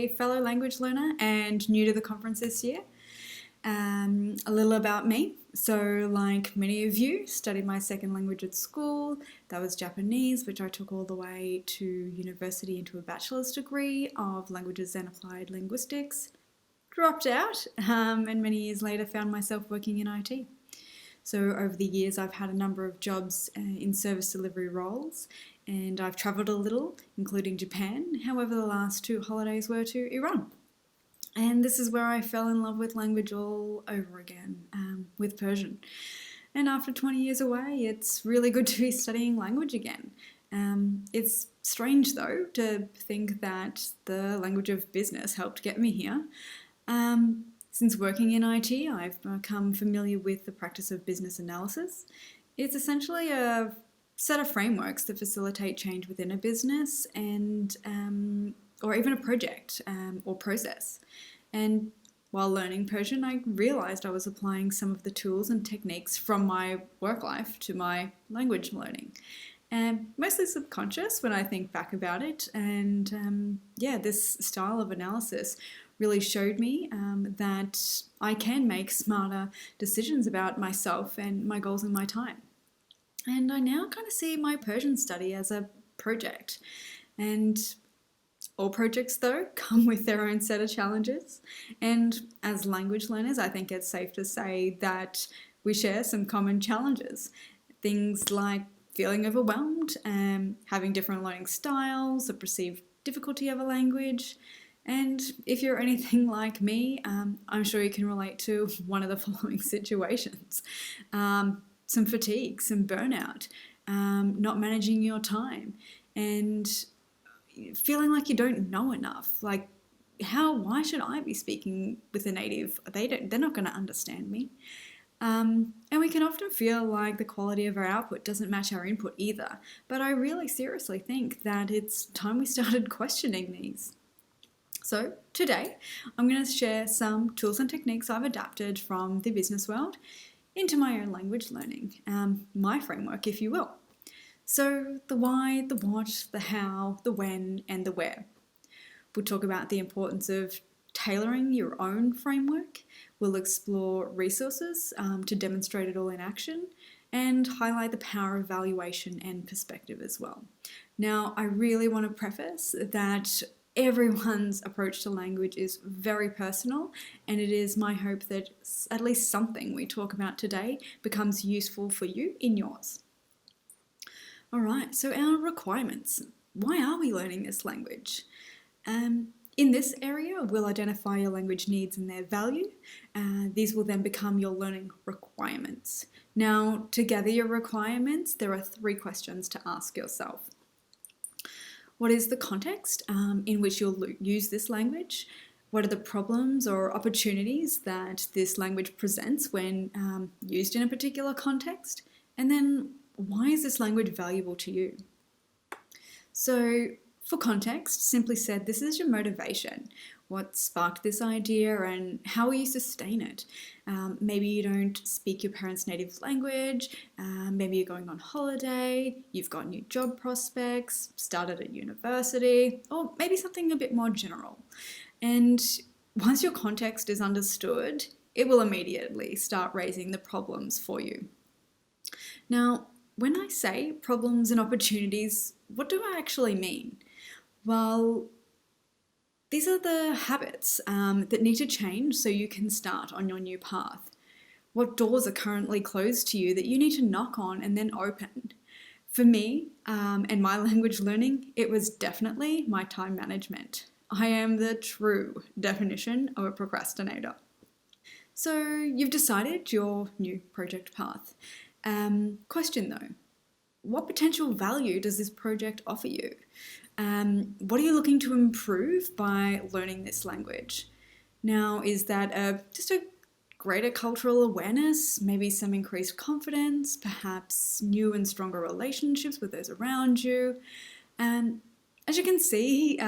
a fellow language learner and new to the conference this year. A little about me. So, like many of you, studied my second language at school. That was Japanese, which I took all the way to university into a bachelor's degree of languages and applied linguistics. Dropped out, and many years later found myself working in IT. So over the years, I've had a number of jobs in service delivery roles, and I've travelled a little, including Japan. However, the last 2 holidays were to Iran. And this is where I fell in love with language all over again, with Persian. And after 20 years away, it's really good to be studying language again. It's strange, though, to think that the language of business helped get me here. Since working in IT, I've become familiar with the practice of business analysis. It's essentially a set of frameworks that facilitate change within a business and or even a project or process. And while learning Persian, I realised I was applying some of the tools and techniques from my work life to my language learning. And mostly subconscious when I think back about it. And this style of analysis really showed me that I can make smarter decisions about myself and my goals and my time. And I now kind of see my Persian study as a project. And all projects, though, come with their own set of challenges. And as language learners, I think it's safe to say that we share some common challenges. Things like feeling overwhelmed, having different learning styles, the perceived difficulty of a language. And if you're anything like me, I'm sure you can relate to one of the following situations. Some fatigue, some burnout, not managing your time, and feeling like you don't know enough. Like, why should I be speaking with a native? They're not going to understand me. And we can often feel like the quality of our output doesn't match our input either. But I really seriously think that it's time we started questioning these. So today, I'm going to share some tools and techniques I've adapted from the business world into my own language learning, my framework, if you will. So the why, the what, the how, the when, and the where. We'll talk about the importance of tailoring your own framework. We'll explore resources to demonstrate it all in action and highlight the power of evaluation and perspective as well. Now, I really want to preface that everyone's approach to language is very personal, and it is my hope that at least something we talk about today becomes useful for you in yours. All right, so our requirements. Why are we learning this language? In this area, we'll identify your language needs and their value. These will then become your learning requirements. Now, to gather your requirements, there are 3 questions to ask yourself. What is the context in which you'll use this language? What are the problems or opportunities that this language presents when used in a particular context? And then, why is this language valuable to you? So, for context, simply said, this is your motivation. What sparked this idea and how will you sustain it? Maybe you don't speak your parents' native language, maybe you're going on holiday, you've got new job prospects, started at university, or maybe something a bit more general. And once your context is understood, it will immediately start raising the problems for you. Now, when I say problems and opportunities, what do I actually mean? Well, these are the habits that need to change so you can start on your new path. What doors are currently closed to you that you need to knock on and then open? For me and my language learning, it was definitely my time management. I am the true definition of a procrastinator. So you've decided your new project path. Question though, what potential value does this project offer you? What are you looking to improve by learning this language? Now, is that just a greater cultural awareness, maybe some increased confidence, perhaps new and stronger relationships with those around you? As you can see,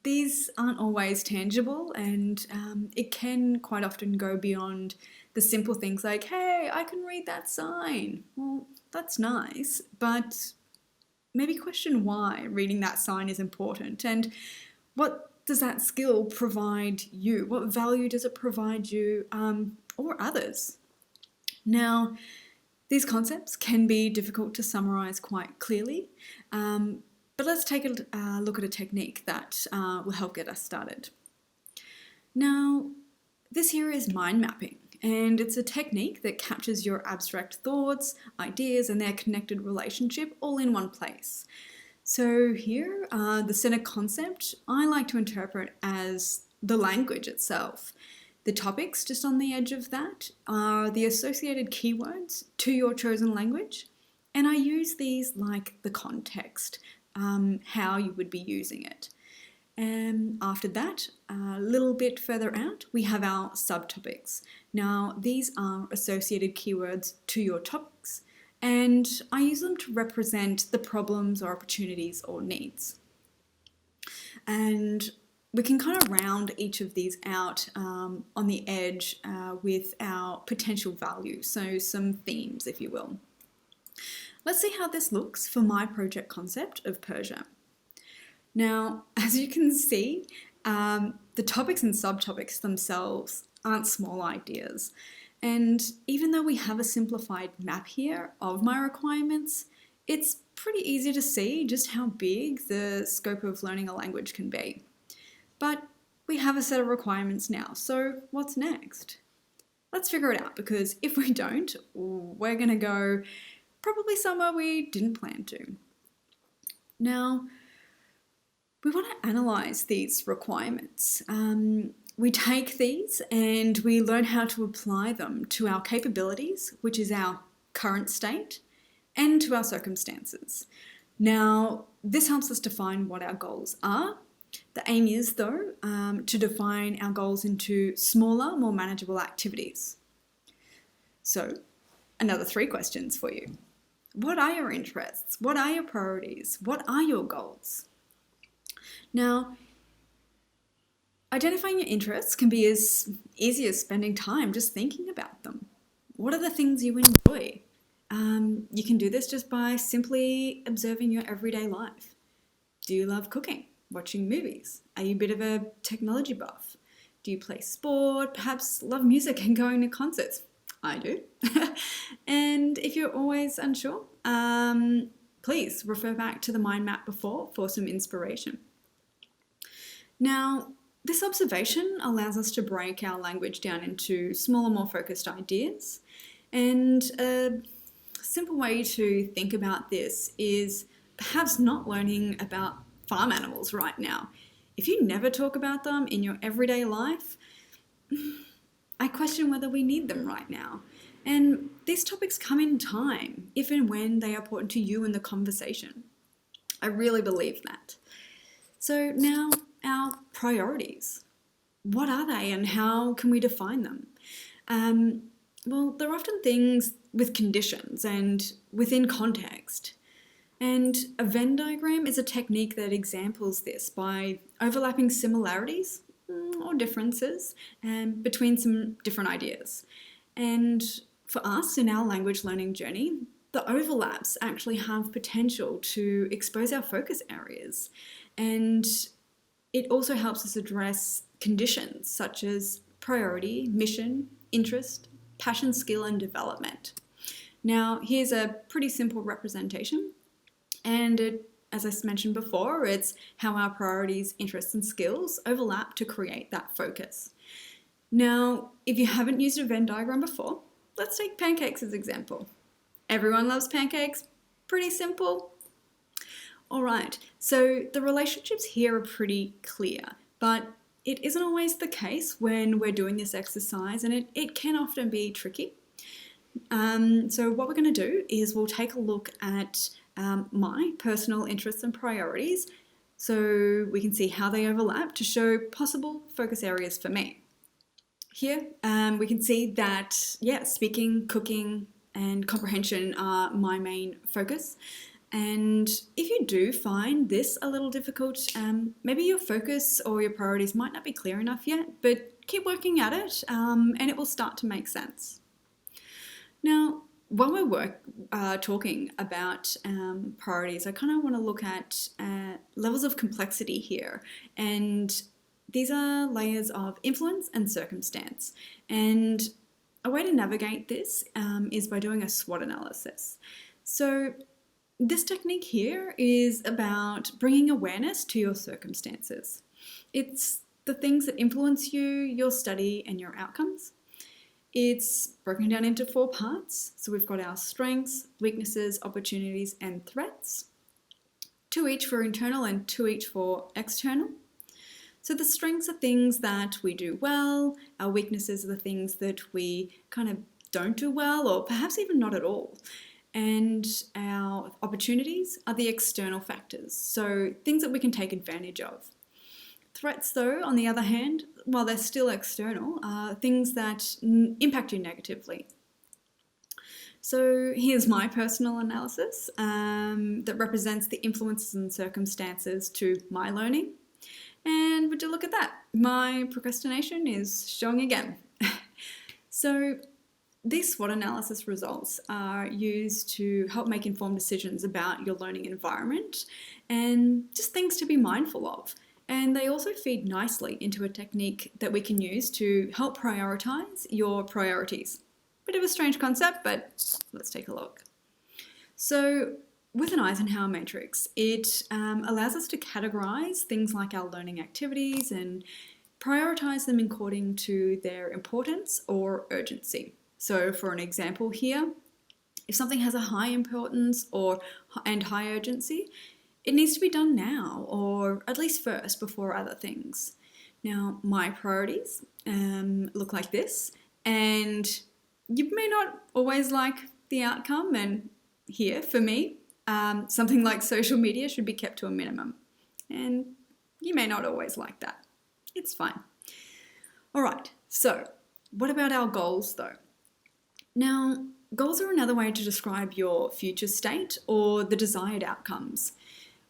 these aren't always tangible, and it can quite often go beyond the simple things like, hey, I can read that sign. Well, that's nice, but maybe question why reading that sign is important and what does that skill provide you? What value does it provide you or others? Now, these concepts can be difficult to summarize quite clearly, but let's take a look at a technique that will help get us started. Now, this here is mind mapping, and it's a technique that captures your abstract thoughts, ideas, and their connected relationship all in one place. So here, the center concept I like to interpret as the language itself. The topics just on the edge of that are the associated keywords to your chosen language, and I use these like the context, how you would be using it. And after that, a little bit further out, we have our subtopics. Now, these are associated keywords to your topics, and I use them to represent the problems or opportunities or needs. And we can kind of round each of these out on the edge with our potential value, so some themes, if you will. Let's see how this looks for my project concept of Persia. Now, as you can see, the topics and subtopics themselves aren't small ideas. And even though we have a simplified map here of my requirements, it's pretty easy to see just how big the scope of learning a language can be. But we have a set of requirements now, so what's next? Let's figure it out, because if we don't, we're going to go probably somewhere we didn't plan to. Now, we want to analyse these requirements. We take these and we learn how to apply them to our capabilities, which is our current state, and to our circumstances. Now, this helps us define what our goals are. The aim is, though, to define our goals into smaller, more manageable activities. So, another 3 questions for you. What are your interests? What are your priorities? What are your goals? Now, identifying your interests can be as easy as spending time just thinking about them. What are the things you enjoy? You can do this just by simply observing your everyday life. Do you love cooking? Watching movies? Are you a bit of a technology buff? Do you play sport? Perhaps love music and going to concerts? I do. And if you're always unsure, please refer back to the mind map before for some inspiration. Now, this observation allows us to break our language down into smaller, more focused ideas. And a simple way to think about this is perhaps not learning about farm animals right now. If you never talk about them in your everyday life, I question whether we need them right now. And these topics come in time, if and when they are important to you in the conversation. I really believe that. So now, our priorities. What are they and how can we define them? Well, they're often things with conditions and within context. And a Venn diagram is a technique that examples this by overlapping similarities or differences between some different ideas. And for us in our language learning journey, the overlaps actually have potential to expose our focus areas. And it also helps us address conditions such as priority, mission, interest, passion, skill, and development. Now, here's a pretty simple representation. And as I mentioned before, it's how our priorities, interests, and skills overlap to create that focus. Now, if you haven't used a Venn diagram before, let's take pancakes as an example. Everyone loves pancakes. Pretty simple. All right, so the relationships here are pretty clear, but it isn't always the case when we're doing this exercise, and it can often be tricky. So what we're going to do is we'll take a look at my personal interests and priorities so we can see how they overlap to show possible focus areas for me. Here we can see that, speaking, cooking, and comprehension are my main focus. And if you do find this a little difficult, maybe your focus or your priorities might not be clear enough yet, but keep working at it and it will start to make sense. Now, when we're talking about priorities, I kind of want to look at levels of complexity here and These are layers of influence and circumstance. And a way to navigate this is by doing a SWOT analysis. So this technique here is about bringing awareness to your circumstances. It's the things that influence you, your study, and your outcomes. It's broken down into 4 parts. So we've got our strengths, weaknesses, opportunities, and threats. 2 each for internal and 2 each for external. So the strengths are things that we do well, our weaknesses are the things that we kind of don't do well or perhaps even not at all. And our opportunities are the external factors, so things that we can take advantage of. Threats, though, on the other hand, while they're still external, are things that impact you negatively. So here's my personal analysis that represents the influences and circumstances to my learning. And would you look at that? My procrastination is showing again. So these SWOT analysis results are used to help make informed decisions about your learning environment and just things to be mindful of. And they also feed nicely into a technique that we can use to help prioritize your priorities. Bit of a strange concept, but let's take a look. So with an Eisenhower matrix, it allows us to categorize things like our learning activities and prioritize them according to their importance or urgency. So for an example here, if something has a high importance and high urgency, it needs to be done now or at least first before other things. Now, my priorities look like this, and you may not always like the outcome, and here for me, something like social media should be kept to a minimum. And you may not always like that. It's fine. All right, so what about our goals though? Now, goals are another way to describe your future state or the desired outcomes.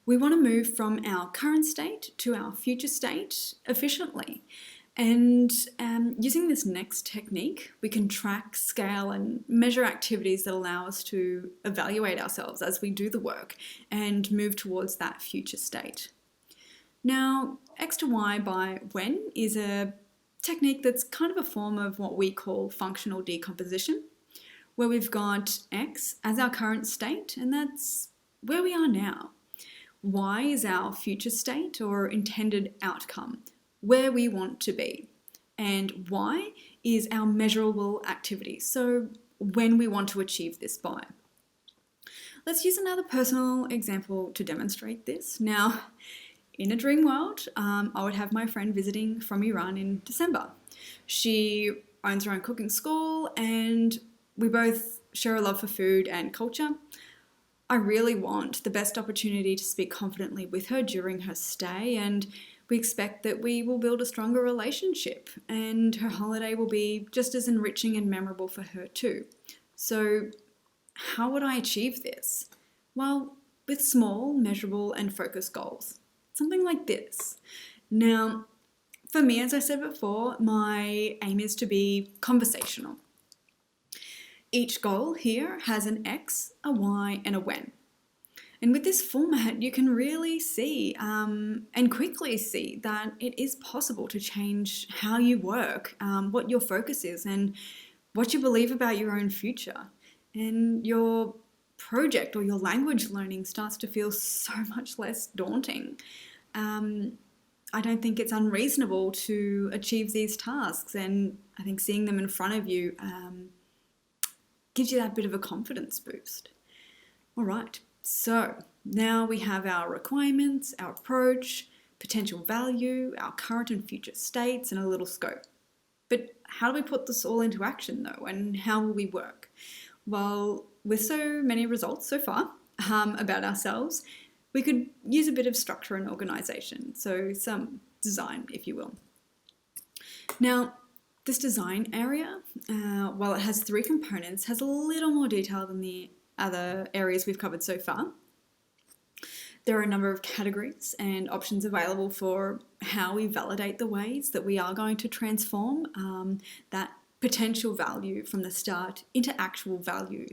We want to move from our current state to our future state efficiently. And using this next technique, we can track, scale, and measure activities that allow us to evaluate ourselves as we do the work and move towards that future state. Now, X to Y by when is a technique that's kind of a form of what we call functional decomposition, where we've got X as our current state, and that's where we are now. Y is our future state or intended outcome, where we want to be. And Y is our measurable activity, so when we want to achieve this by. Let's use another personal example to demonstrate this. Now, in a dream world, I would have my friend visiting from Iran in December. She owns her own cooking school and we both share a love for food and culture. I really want the best opportunity to speak confidently with her during her stay, and we expect that we will build a stronger relationship and her holiday will be just as enriching and memorable for her too. So how would I achieve this? Well, with small, measurable and focused goals. Something like this. Now, for me, as I said before, my aim is to be conversational. Each goal here has an X, a Y, and a when. And with this format, you can really see and quickly see that it is possible to change how you work, what your focus is, and what you believe about your own future. And your project or your language learning starts to feel so much less daunting. I don't think it's unreasonable to achieve these tasks, and I think seeing them in front of you gives you that bit of a confidence boost. All right, so now we have our requirements, our approach, potential value, our current and future states, and a little scope. But how do we put this all into action though, and how will we work? Well, with so many results so far about ourselves, we could use a bit of structure and organisation, so some design, if you will. Now, this design area, while it has 3 components, has a little more detail than the other areas we've covered so far. There are a number of categories and options available for how we validate the ways that we are going to transform that potential value from the start into actual value.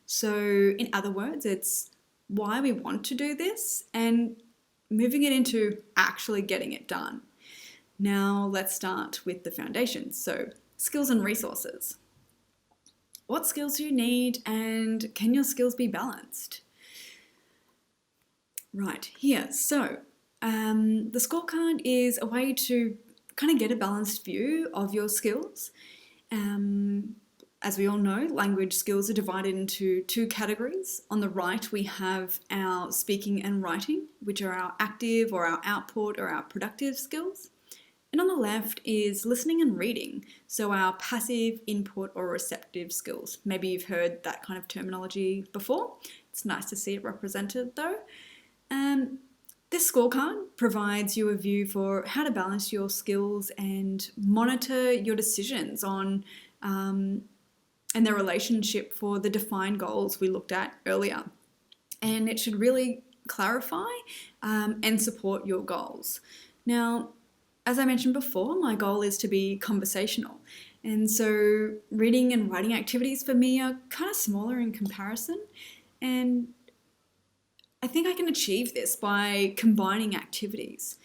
So in other words, it's why we want to do this and moving it into actually getting it done. Now let's start with the foundations. So skills and resources. What skills do you need, and can your skills be balanced? Right, here. So the scorecard is a way to kind of get a balanced view of your skills. As we all know, language skills are divided into two categories. On the right, we have our speaking and writing, which are our active or our output or our productive skills. And on the left is listening and reading, so our passive, input or receptive skills. Maybe you've heard that kind of terminology before. It's nice to see it represented though. This scorecard provides you a view for how to balance your skills and monitor your decisions on and their relationship for the defined goals we looked at earlier. And it should really clarify and support your goals. Now, as I mentioned before, my goal is to be conversational. And so reading and writing activities for me are kind of smaller in comparison. And I think I can achieve this by combining activities.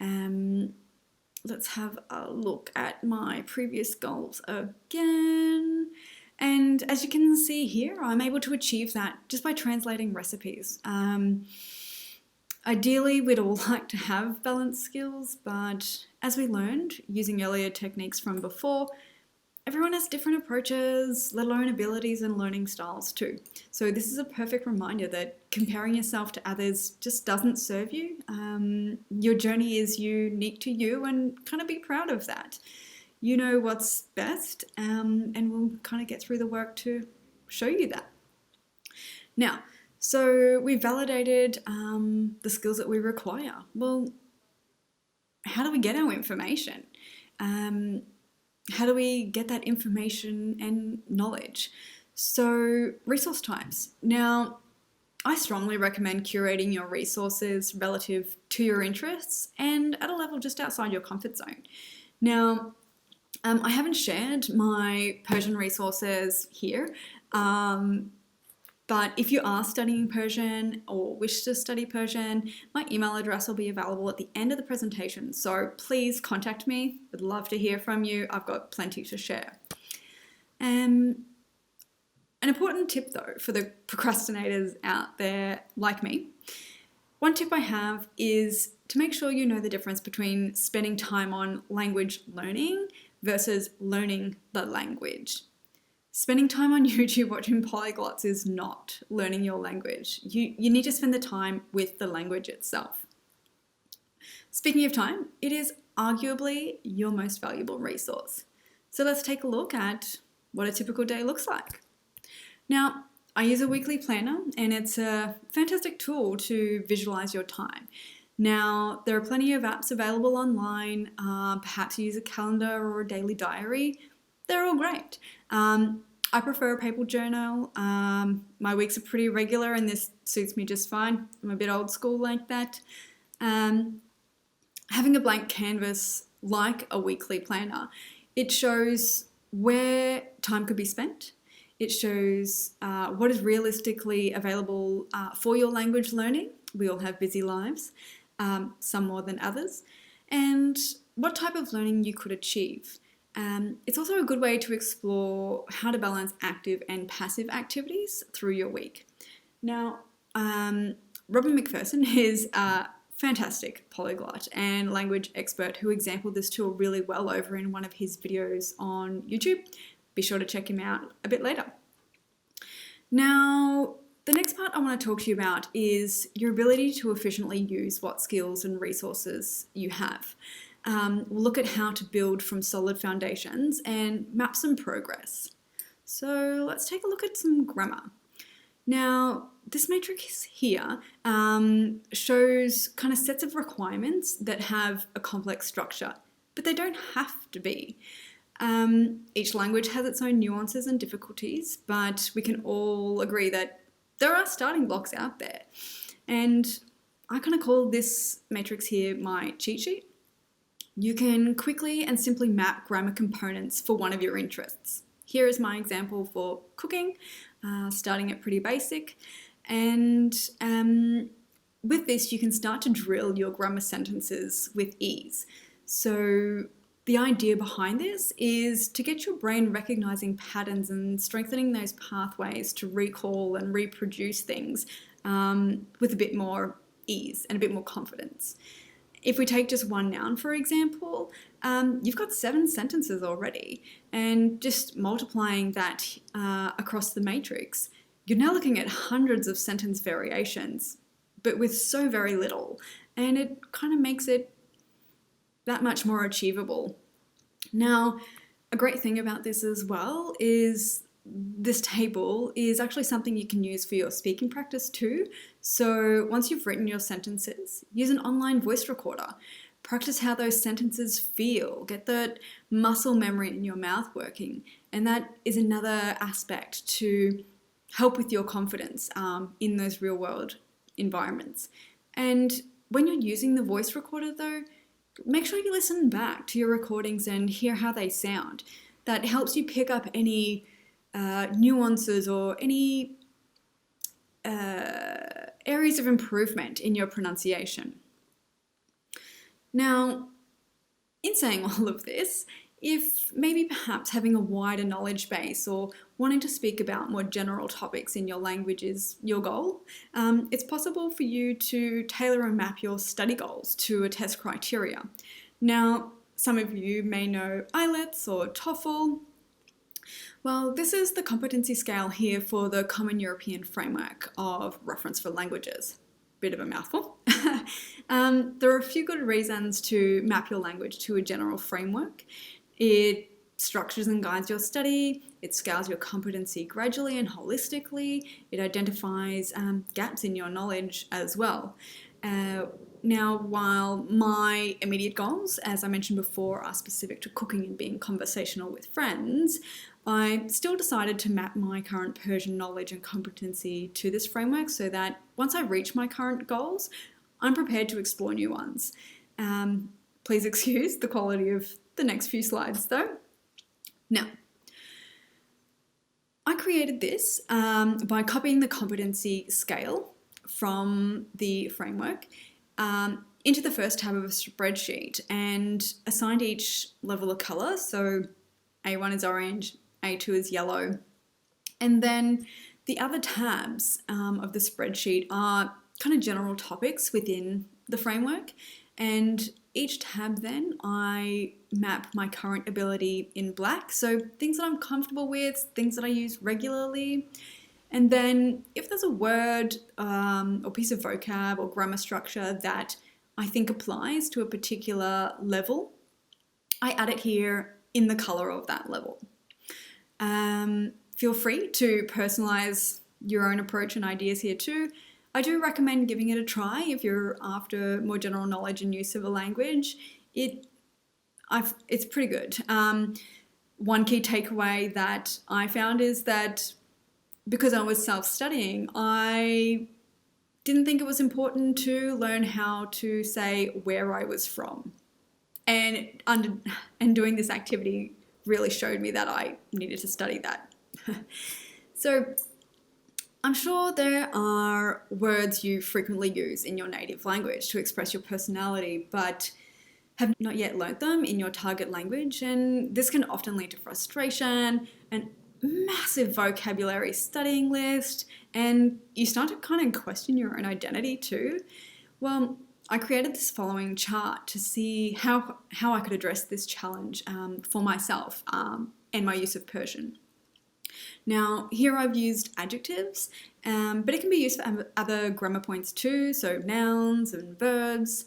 Let's have a look at my previous goals again. And as you can see here, I'm able to achieve that just by translating recipes. Ideally, we'd all like to have balanced skills, but as we learned using earlier techniques from before, everyone has different approaches, let alone abilities and learning styles too. So this is a perfect reminder that comparing yourself to others just doesn't serve you. Your journey is unique to you, and kind of be proud of that. You know what's best, and we'll kind of get through the work to show you that. Now, so we validated the skills that we require. Well, how do we get our information? How do we get that information and knowledge? So resource types. Now, I strongly recommend curating your resources relative to your interests and at a level just outside your comfort zone. Now, I haven't shared my Persian resources here, but if you are studying Persian or wish to study Persian, my email address will be available at the end of the presentation. So please contact me. I'd love to hear from you. I've got plenty to share. An important tip though for the procrastinators out there like me, one tip I have is to make sure you know the difference between spending time on language learning versus learning the language. Spending time on YouTube watching polyglots is not learning your language. You need to spend the time with the language itself. Speaking of time, it is arguably your most valuable resource. So let's take a look at what a typical day looks like. Now, I use a weekly planner, and it's a fantastic tool to visualize your time. Now, there are plenty of apps available online. Perhaps you use a calendar or a daily diary. They're all great. I prefer a paper journal. My weeks are pretty regular, and this suits me just fine. I'm a bit old school like that. Having a blank canvas like a weekly planner, it shows where time could be spent. It shows what is realistically available for your language learning. We all have busy lives, some more than others, and what type of learning you could achieve. It's also a good way to explore how to balance active and passive activities through your week. Now, Robin McPherson is a fantastic polyglot and language expert who exampled this tool really well over in one of his videos on YouTube. Be sure to check him out a bit later. Now, the next part I want to talk to you about is your ability to efficiently use what skills and resources you have. We'll look at how to build from solid foundations and map some progress. So let's take a look at some grammar. Now, this matrix here shows kind of sets of requirements that have a complex structure, but they don't have to be. Each language has its own nuances and difficulties, but we can all agree that there are starting blocks out there. And I kind of call this matrix here my cheat sheet. You can quickly and simply map grammar components for one of your interests. Here is my example for cooking, starting at pretty basic. And with this, you can start to drill your grammar sentences with ease. So the idea behind this is to get your brain recognizing patterns and strengthening those pathways to recall and reproduce things with a bit more ease and a bit more confidence. If we take just one noun, for example, you've got 7 sentences already, and just multiplying that across the matrix, you're now looking at hundreds of sentence variations, but with so very little, and it kind of makes it that much more achievable. Now, a great thing about this as well is this table is actually something you can use for your speaking practice too. So once you've written your sentences, use an online voice recorder. Practice how those sentences feel. Get that muscle memory in your mouth working. And that is another aspect to help with your confidence in those real world environments. And when you're using the voice recorder though, make sure you listen back to your recordings and hear how they sound. That helps you pick up any nuances or any areas of improvement in your pronunciation. Now, in saying all of this, if maybe perhaps having a wider knowledge base or wanting to speak about more general topics in your language is your goal, it's possible for you to tailor and map your study goals to a test criteria. Now, some of you may know IELTS or TOEFL. Well, this is the competency scale here for the Common European Framework of Reference for Languages. Bit of a mouthful. There are a few good reasons to map your language to a general framework. It structures and guides your study, it scales your competency gradually and holistically, it identifies gaps in your knowledge as well. Now, while my immediate goals, as I mentioned before, are specific to cooking and being conversational with friends, I still decided to map my current Persian knowledge and competency to this framework so that once I reach my current goals, I'm prepared to explore new ones. Please excuse the quality of the next few slides though. Now, I created this by copying the competency scale from the framework into the first tab of a spreadsheet and assigned each level a colour. So A1 is orange, A2 is yellow. And then the other tabs of the spreadsheet are kind of general topics within the framework. And each tab then I map my current ability in black. So things that I'm comfortable with, things that I use regularly. And then if there's a word or piece of vocab or grammar structure that I think applies to a particular level, I add it here in the colour of that level. Feel free to personalise your own approach and ideas here too. I do recommend giving it a try if you're after more general knowledge and use of a language. It's pretty good. One key takeaway that I found is that because I was self-studying, I didn't think it was important to learn how to say where I was from. And doing this activity really showed me that I needed to study that. So I'm sure there are words you frequently use in your native language to express your personality, but have not yet learnt them in your target language, and this can often lead to frustration and massive vocabulary studying list, and you start to kind of question your own identity too. Well, I created this following chart to see how I could address this challenge for myself and my use of Persian. Now, here I've used adjectives, but it can be used for other grammar points too, so nouns and verbs,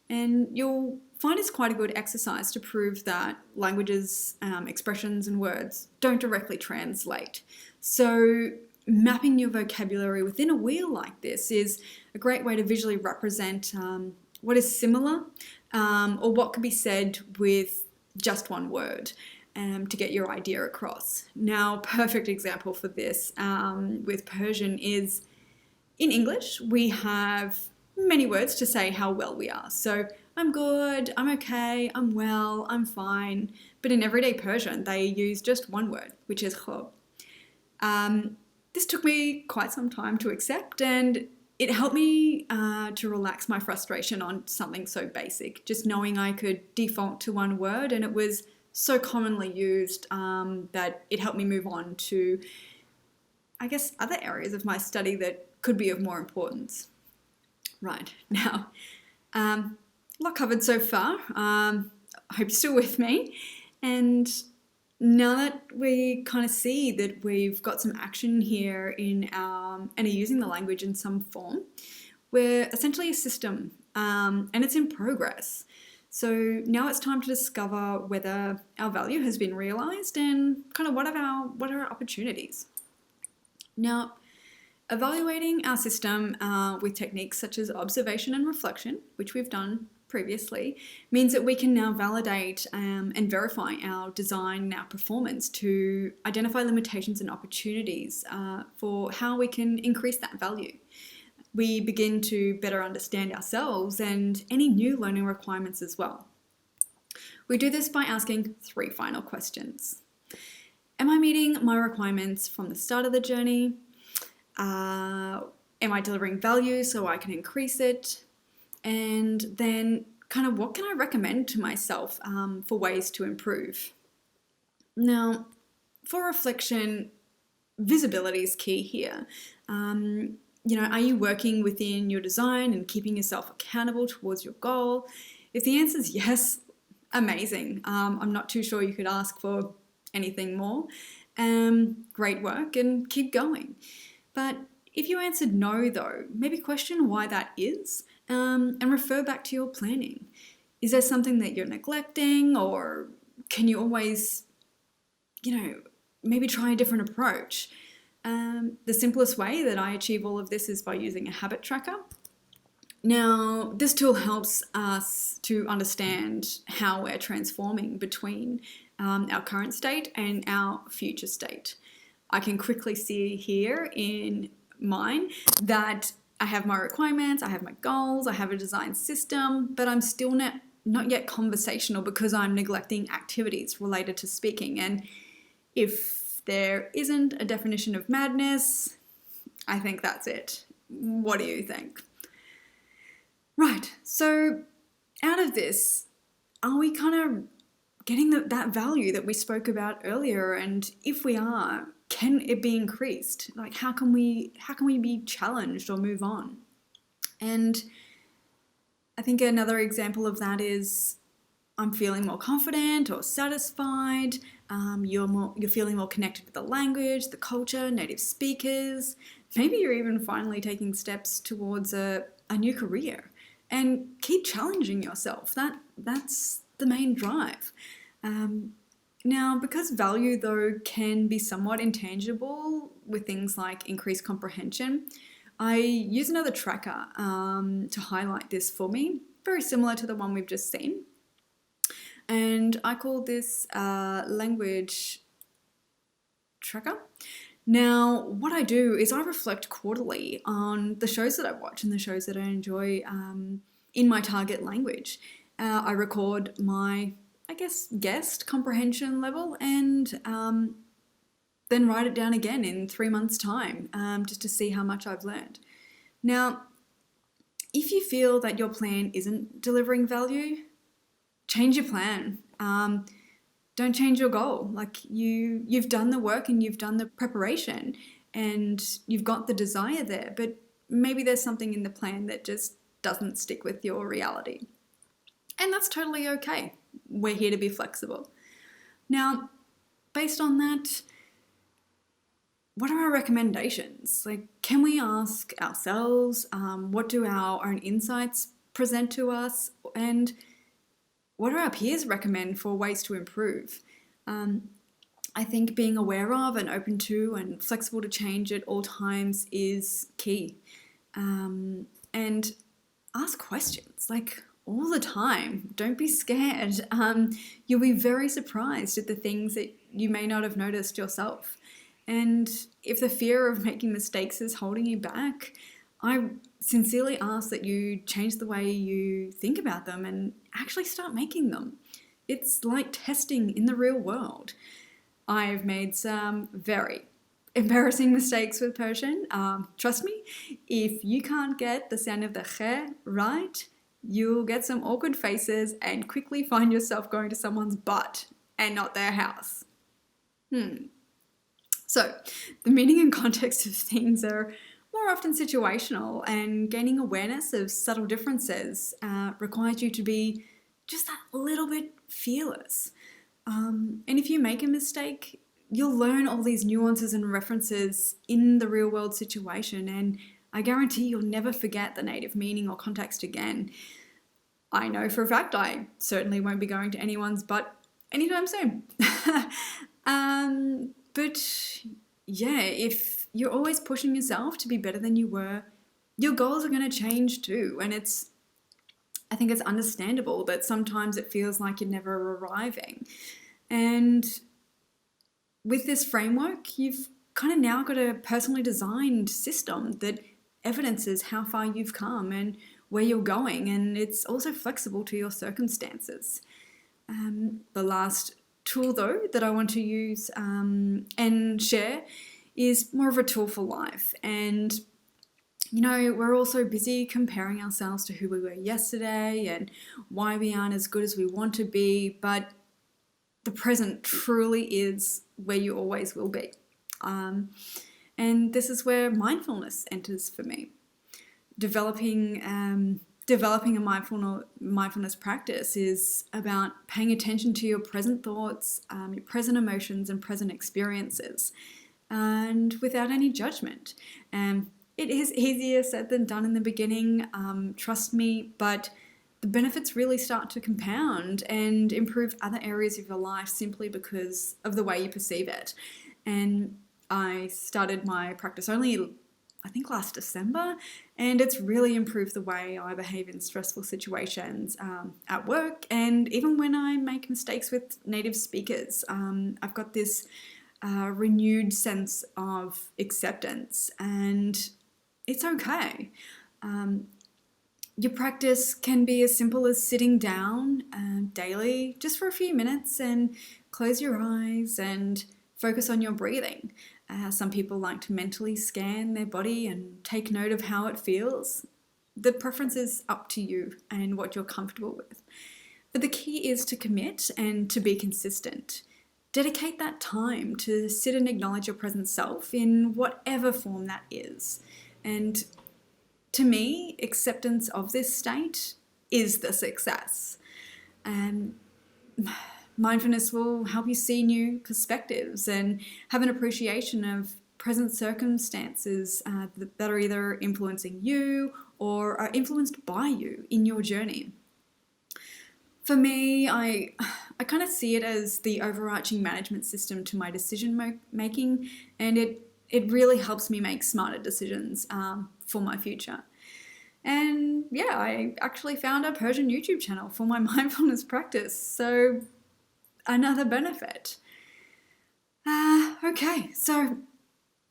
and you'll find it's quite a good exercise to prove that languages, expressions and words don't directly translate. So mapping your vocabulary within a wheel like this is a great way to visually represent what is similar or what could be said with just one word to get your idea across. Now, perfect example for this with Persian is in English, we have many words to say how well we are. So I'm good, I'm okay, I'm well, I'm fine. But in everyday Persian, they use just one word, which is khob. This took me quite some time to accept, and it helped me to relax my frustration on something so basic, just knowing I could default to one word, and it was so commonly used that it helped me move on to, I guess, other areas of my study that could be of more importance. Right, now, a lot covered so far. I hope you're still with me. And now that we kind of see that we've got some action here in our, and are using the language in some form, we're essentially a system, and it's in progress. So now it's time to discover whether our value has been realized and kind of what are our opportunities. Now, evaluating our system with techniques such as observation and reflection, which we've done previously, means that we can now validate and verify our design and our performance to identify limitations and opportunities for how we can increase that value. We begin to better understand ourselves and any new learning requirements as well. We do this by asking 3 final questions. Am I meeting my requirements from the start of the journey? Am I delivering value so I can increase it? And then kind of what can I recommend to myself for ways to improve? Now, for reflection, visibility is key here. Are you working within your design and keeping yourself accountable towards your goal? If the answer is yes, amazing. I'm not too sure you could ask for anything more. Great work and keep going. But if you answered no, though, maybe question why that is and refer back to your planning. Is there something that you're neglecting, or can you always, maybe try a different approach? The simplest way that I achieve all of this is by using a habit tracker. Now, this tool helps us to understand how we're transforming between our current state and our future state. I can quickly see here in mine that I have my requirements, I have my goals, I have a design system, but I'm still not yet conversational because I'm neglecting activities related to speaking. And if there isn't a definition of madness, I think that's it. What do you think? Right, so out of this, are we kind of getting that value that we spoke about earlier? And if we are, can it be increased? Like, how can we be challenged or move on? And I think another example of that is I'm feeling more confident or satisfied. You're feeling more connected with the language, the culture, native speakers. Maybe you're even finally taking steps towards a new career. And keep challenging yourself. That's the main drive. Now, because value, though, can be somewhat intangible with things like increased comprehension, I use another tracker to highlight this for me, very similar to the one we've just seen. And I call this language tracker. Now, what I do is I reflect quarterly on the shows that I watch and the shows that I enjoy in my target language. I record my, guessed comprehension level and then write it down again in 3 months' time just to see how much I've learned. Now, if you feel that your plan isn't delivering value, change your plan. Don't change your goal. Like you've done the work and you've done the preparation and you've got the desire there, but maybe there's something in the plan that just doesn't stick with your reality. And that's totally okay. We're here to be flexible. Now, based on that, what are our recommendations? Like, can we ask ourselves, what do our own insights present to us? And what do our peers recommend for ways to improve? I think being aware of and open to and flexible to change at all times is key. And ask questions, like all the time. Don't be scared. You'll be very surprised at the things that you may not have noticed yourself. And if the fear of making mistakes is holding you back, I sincerely ask that you change the way you think about them and actually start making them. It's like testing in the real world. I've made some very embarrassing mistakes with Persian. Trust me, if you can't get the sound of the khe right, you'll get some awkward faces and quickly find yourself going to someone's butt and not their house. So, the meaning and context of things are more often situational, and gaining awareness of subtle differences requires you to be just that little bit fearless. And if you make a mistake, you'll learn all these nuances and references in the real world situation, and I guarantee you'll never forget the native meaning or context again. I know for a fact I certainly won't be going to anyone's butt anytime soon. But yeah, if you're always pushing yourself to be better than you were, your goals are going to change too. And I think it's understandable that sometimes it feels like you're never arriving. And with this framework, you've kind of now got a personally designed system that evidences how far you've come and where you're going, and it's also flexible to your circumstances. The last tool, though, that I want to use and share is more of a tool for life. And, you know, we're all so busy comparing ourselves to who we were yesterday and why we aren't as good as we want to be, but the present truly is where you always will be. And this is where mindfulness enters for me. Developing a mindfulness practice is about paying attention to your present thoughts, your present emotions and present experiences, and without any judgment. It is easier said than done in the beginning, trust me, but the benefits really start to compound and improve other areas of your life simply because of the way you perceive it. And I started my practice only, I think, last December, and it's really improved the way I behave in stressful situations at work, and even when I make mistakes with native speakers. I've got this renewed sense of acceptance, and it's okay. Your practice can be as simple as sitting down daily just for a few minutes and close your eyes and focus on your breathing. Some people like to mentally scan their body and take note of how it feels. The preference is up to you and what you're comfortable with. But the key is to commit and to be consistent. Dedicate that time to sit and acknowledge your present self in whatever form that is. And to me, acceptance of this state is the success. Mindfulness will help you see new perspectives and have an appreciation of present circumstances that are either influencing you or are influenced by you in your journey. For me, I kind of see it as the overarching management system to my decision making, and it really helps me make smarter decisions for my future. And yeah, I actually found a Persian YouTube channel for my mindfulness practice, so another benefit. Okay, so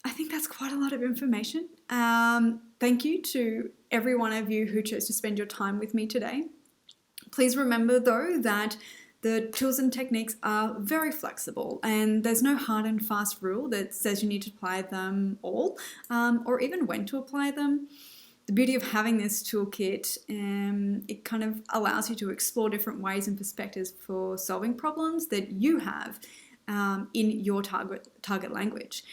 I think that's quite a lot of information. Thank you to every one of you who chose to spend your time with me today. Please remember, though, that the tools and techniques are very flexible, and there's no hard and fast rule that says you need to apply them all, or even when to apply them. The beauty of having this toolkit, it kind of allows you to explore different ways and perspectives for solving problems that you have in your target language.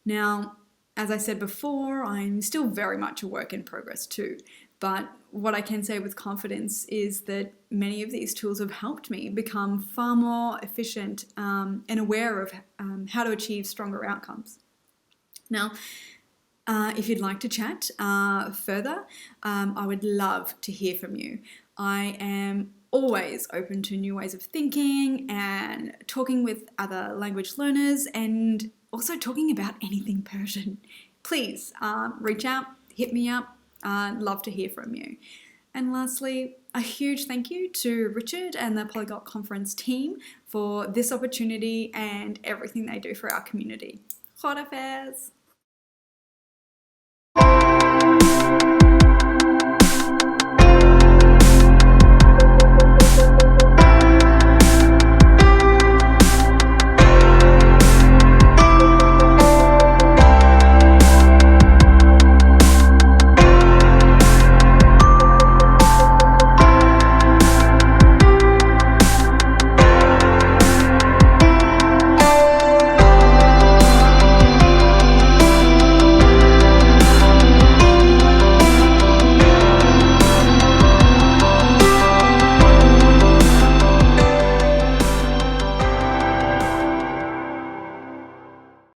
Now, as I said before, I'm still very much a work in progress too. But what I can say with confidence is that many of these tools have helped me become far more efficient and aware of how to achieve stronger outcomes. Now, if you'd like to chat further, I would love to hear from you. I am always open to new ways of thinking and talking with other language learners and also talking about anything Persian. Please reach out, hit me up. I'd love to hear from you. And lastly, a huge thank you to Richard and the Polyglot Conference team for this opportunity and everything they do for our community. Khod Hafiz.